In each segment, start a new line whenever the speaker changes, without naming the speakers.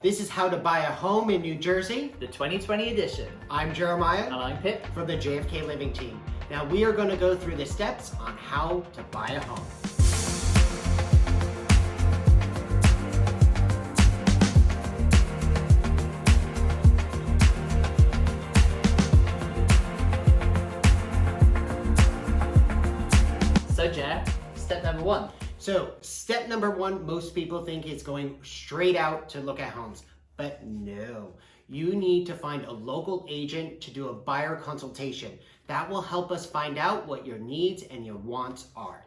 This is How to Buy a Home in New Jersey.
The 2020 edition.
I'm Jeremiah.
And I'm Pip.
From the JFKLiving Team. Now we are going to go through the steps on how to buy a home.
So Jer, step number one.
So step number one, most people think is going straight out to look at homes, but no. You need to find a local agent to do a buyer consultation. That will help us find out what your needs and your wants are.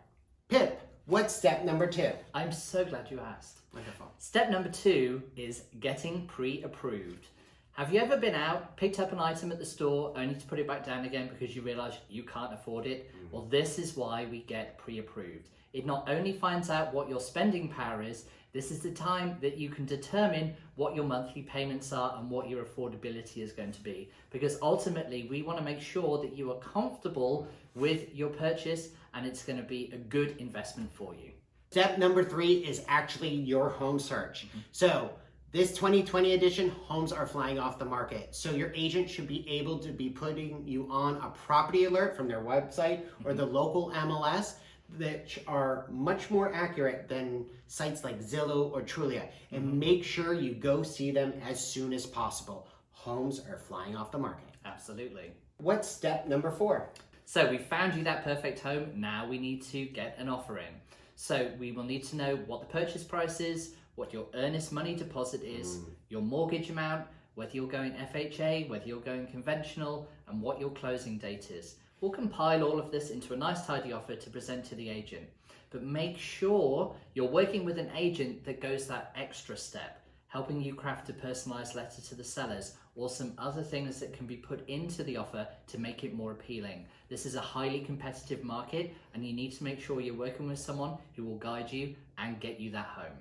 Pip, what's step number two?
I'm so glad you asked.
Wonderful.
Step number two is getting pre-approved. Have you ever been out, picked up an item at the store, only to put it back down again because you realize you can't afford it? Well, this is why we get pre-approved. It not only finds out what your spending power is, this is the time that you can determine what your monthly payments are and what your affordability is going to be. Because ultimately, we want to make sure that you are comfortable with your purchase and it's going to be a good investment for you.
Step number three is actually your home search. So this 2020 edition, homes are flying off the market. So your agent should be able to be putting you on a property alert from their website or the local MLS that are much more accurate than sites like Zillow or Trulia. And make sure you go see them as soon as possible. Homes are flying off the market.
Absolutely.
What's step number four?
So we found you that perfect home. Now we need to get an offer in. So we will need to know what the purchase price is, what your earnest money deposit is, your mortgage amount, whether you're going FHA, whether you're going conventional, and what your closing date is. We'll compile all of this into a nice tidy offer to present to the agent. But make sure you're working with an agent that goes that extra step, helping you craft a personalized letter to the sellers or some other things that can be put into the offer to make it more appealing. This is a highly competitive market and you need to make sure you're working with someone who will guide you and get you that home.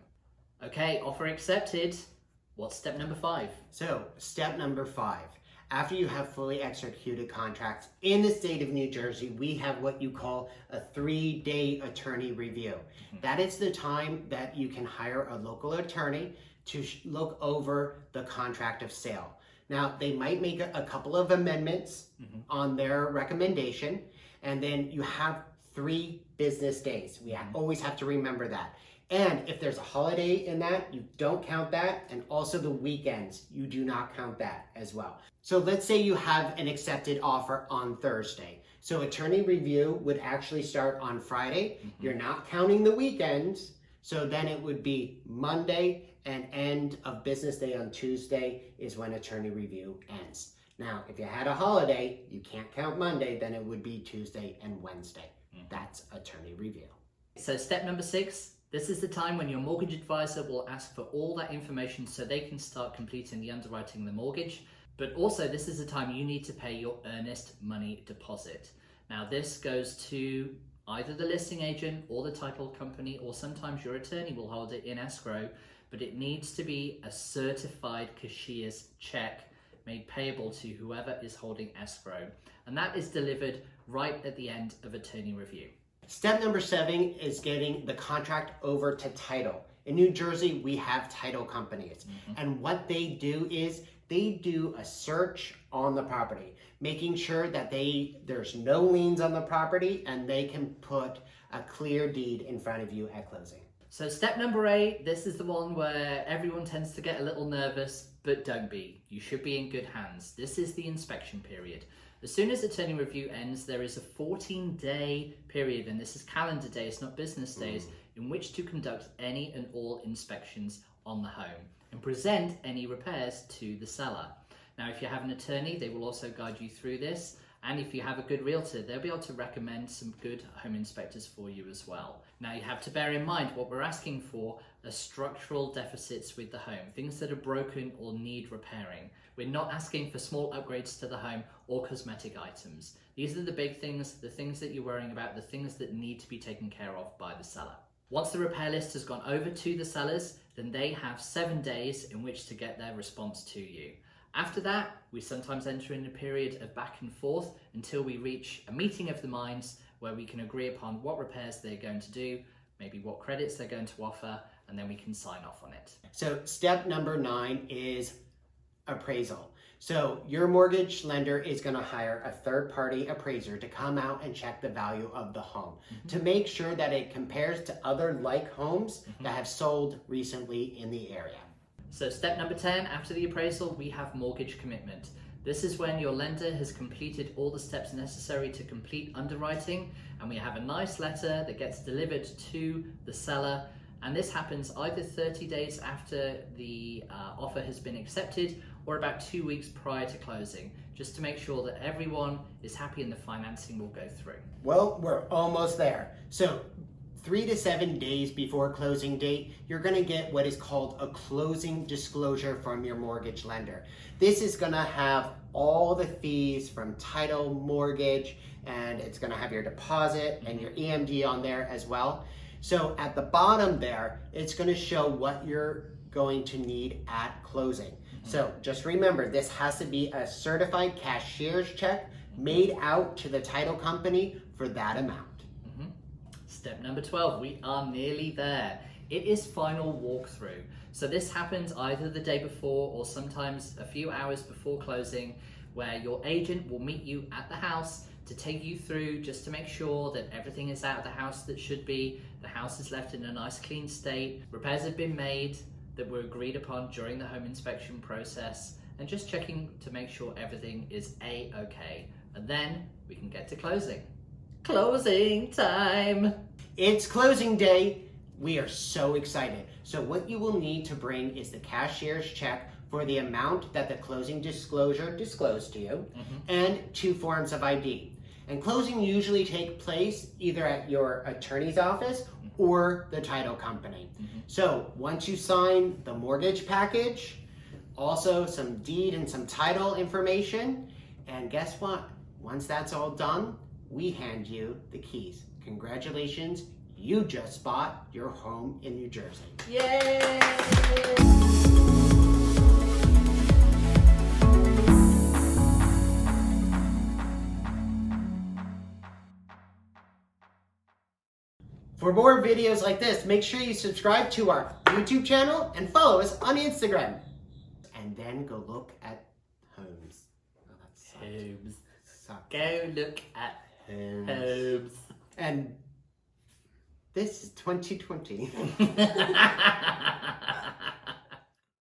Okay, offer accepted. What's step number five?
So step number five. After you have fully executed contracts in the state of New Jersey, we have what you call a 3-day attorney review. That is the time that you can hire a local attorney to look over the contract of sale. Now, they might make a couple of amendments on their recommendation, and then you have 3 business days. We always have to remember that. And if there's a holiday in that, you don't count that. And also the weekends, you do not count that as well. So let's say you have an accepted offer on Thursday. So attorney review would actually start on Friday. You're not counting the weekends. So then it would be Monday and end of business day on Tuesday is when attorney review ends. Now, if you had a holiday, you can't count Monday, then it would be Tuesday and Wednesday. That's attorney review.
So step number 6. This is the time when your mortgage advisor will ask for all that information so they can start completing the underwriting of the mortgage. But also this is the time you need to pay your earnest money deposit. Now this goes to either the listing agent or the title company, or sometimes your attorney will hold it in escrow, but it needs to be a certified cashier's check made payable to whoever is holding escrow. And that is delivered right at the end of attorney review.
Step number 7 is getting the contract over to title. In New Jersey, we have title companies. And what they do is they do a search on the property, making sure that there's no liens on the property and they can put a clear deed in front of you at closing.
So step number 8, this is the one where everyone tends to get a little nervous, but don't be. You should be in good hands. This is the inspection period. As soon as attorney review ends, there is a 14-day period, and this is calendar days, not business days, in which to conduct any and all inspections on the home and present any repairs to the seller. Now, if you have an attorney, they will also guide you through this. And if you have a good realtor, they'll be able to recommend some good home inspectors for you as well. Now, you have to bear in mind what we're asking for are structural deficits with the home, things that are broken or need repairing. We're not asking for small upgrades to the home or cosmetic items. These are the big things, the things that you're worrying about, the things that need to be taken care of by the seller. Once the repair list has gone over to the sellers, then they have 7 days in which to get their response to you. After that, we sometimes enter in a period of back and forth until we reach a meeting of the minds where we can agree upon what repairs they're going to do, maybe what credits they're going to offer, and then we can sign off on it.
So step number 9 is appraisal. So your mortgage lender is going to hire a third-party appraiser to come out and check the value of the home to make sure that it compares to other like homes that have sold recently in the area.
So step number 10, after the appraisal, we have mortgage commitment. This is when your lender has completed all the steps necessary to complete underwriting, and we have a nice letter that gets delivered to the seller. And this happens either 30 days after the offer has been accepted or about 2 weeks prior to closing, just to make sure that everyone is happy and the financing will go through.
Well, we're almost there. So 3 to 7 days before closing date, you're going to get what is called a closing disclosure from your mortgage lender. This is going to have all the fees from title, mortgage, and it's going to have your deposit and your EMD on there as well. So at the bottom there, it's going to show what you're going to need at closing. So just remember, this has to be a certified cashier's check made out to the title company for that amount.
Step number 12, we are nearly there. It is final walkthrough. So this happens either the day before or sometimes a few hours before closing, where your agent will meet you at the house to take you through, just to make sure that everything is out of the house that should be, the house is left in a nice clean state, repairs have been made that were agreed upon during the home inspection process, and just checking to make sure everything is A-okay. And then we can get to closing. Closing time!
It's closing day. We are so excited. So what you will need to bring is the cashier's check for the amount that the closing disclosure disclosed to you, and 2 forms of ID. And closing usually takes place either at your attorney's office or the title company. So once you sign the mortgage package, also some deed and some title information, and guess what? Once that's all done, we hand you the keys. Congratulations, you just bought your home in New Jersey.
Yay!
For more videos like this, make sure you subscribe to our YouTube channel and follow us on Instagram. And then go look at homes. Oh, that sucked.
Homes.
Sucked.
Go look at homes.
And this is 2020.